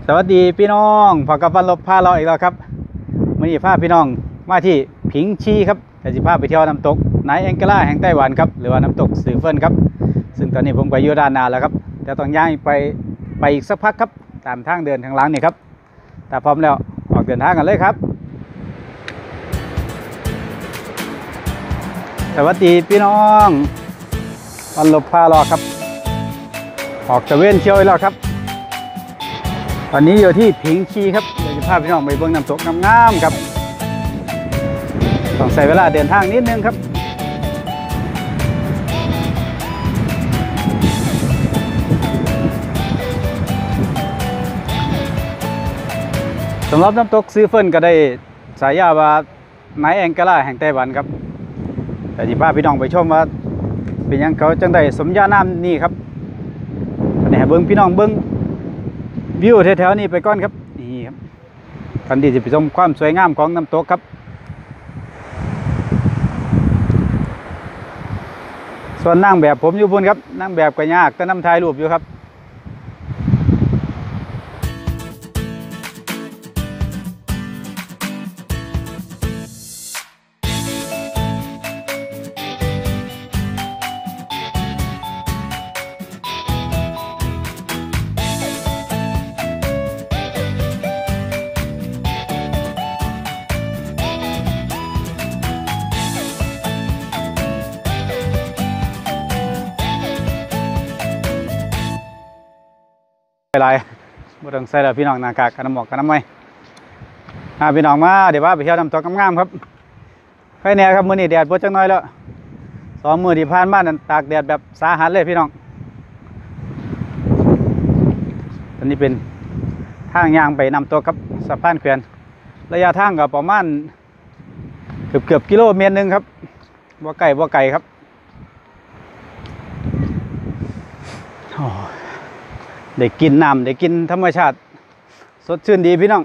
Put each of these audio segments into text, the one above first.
สวัสดีพี่น้องพอกับวันลบพาเราอีกแล้วครับวันนี้พาพี่น้องมาที่ผิงชีครับแต่จะพาไปเที่ยวน้ำตกไนแองเกล่าแห่งไต้หวันครับหรือว่าน้ำตกซือเฟินครับซึ่งตอนนี้ผมไปอยู่ด้านหน้าแล้วครับแต่ต้องย่างไปอีกสักพักครับตามทางเดินทางหลังนี่ครับแต่พร้อมแล้วออกเดินทางกันเลยครับสวัสดีพี่น้องวันลบพาเราครับออกตะเวนเที่ยวแล้วครับตอนนี้อยู่ที่ผิงชีครับเดี๋ยวจะพาพี่น้องไปเบิ่งน้ำตกงามๆครับต้องใช้เวลาเดินทางนิดนึงครับสำหรับน้ำตกซือเฟินก็ได้ฉายาว่าไนแองเกล่าแห่งไต้หวันครับแต่จะพาพี่น้องไปชมว่าเป็นยังเขาจังได้สมญานามนี่ครับอันนี้ให้เบิ่งพี่น้องเบิ่งวิวแถวๆนี้ไปก่อนครับนี่ครับกันดีจะไปชมความสวยงามของน้ำตกครับส่วนนั่งแบบผมอยู่บนครับนั่งแบบก็ยากแต่น้ำถ่ายรูปอยู่ครับไปไรบ่ต้องใส่แล้วพี่น้องหน้ากากกันน้ำหมอกกันน้ำไม่พี่น้องมาเดี๋ยวว่าไปเที่ยวน้ำตกงามๆครับใครแน่ครับมื้อนี้แดดพอจังน้อยแล้ว2 มื้อที่ผ่านมานั่นตากแดดแบบสาหัสเลยพี่น้องตอนนี้เป็นทางย่างไปน้ำตกครับสะพานแขวนระยะทางก็ประมาณเกือบกิโลเมตรนึงครับบ่ไกลครับได้กินน้ำได้กินธรรมชาติสดชื่นดีพี่น้อง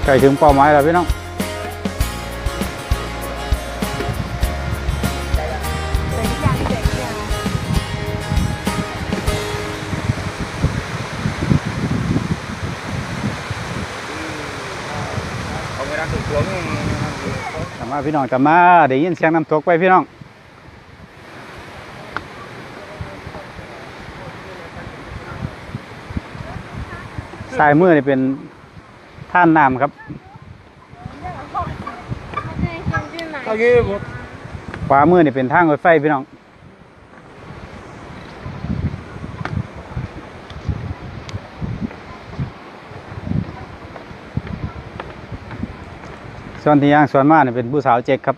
ใกล้ถึงเป้าหมายแล้วพี่น้องกลับมาพี่น้องกลับมาได้ยินเสียงน้ำตกไปพี่น้องสายมือนี่เป็นท่านน้ำครับขวามือนี่เป็นทางรถไฟพี่น้องส่วนที่ย่างส่วนมากนี่เป็นผู้สาวเจ๊กครับ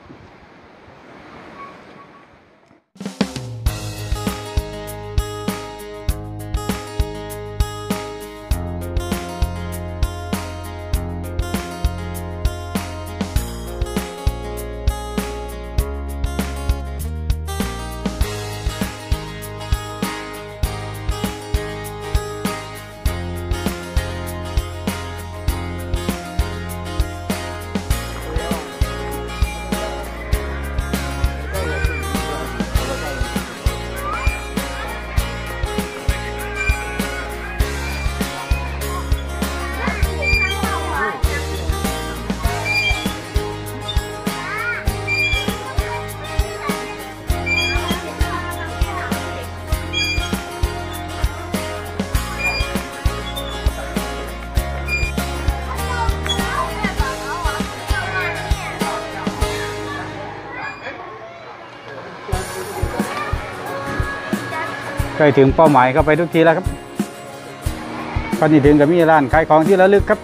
ล้ถึงเป้าหมายเข้าไปทุกทีแล้วครับตอนนี้ถึงกับมีร้านขายของที่ระลึกครับ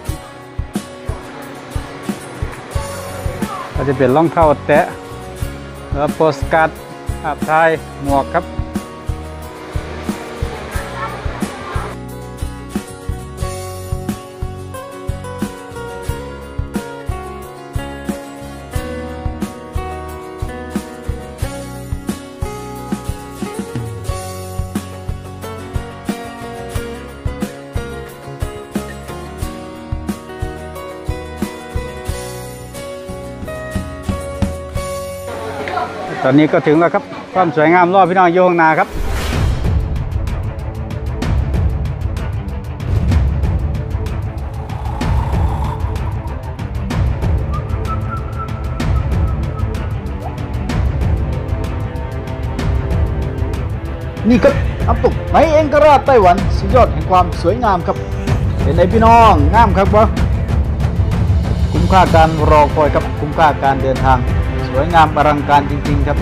ก็จะเป็นรองเท้าแตะแล้วโปสการ์ดภาพถ่ายหมวกครับตอนนี้ก็ถึงแล้วครับความสวยงามรอบพี่น้องอยู่ข้างหน้าครับนี่ครับน้ำตกไหนเองก็ราชไต้หวันสุดยอดแห่งความสวยงามครับเป็นไงพี่น้องงามครับวะคุ้มค่าการรอคอยครับคุ้มค่าการเดินทางสวยงามอลังการจริงๆครับ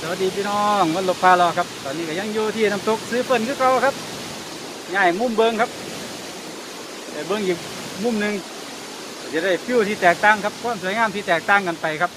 สวัสดีพี่น้องวันหลบพาเราครับตอนนี้ก็ยังอยู่ที่น้ำตกซื้อเฟิร์นคือเก่าครับง่ายมุมเบิงครับแต่เบิงอีกมุมหนึ่งจะได้ฟิวที่แตกต่างครับความสวยงามที่แตกต่างกันไปครับ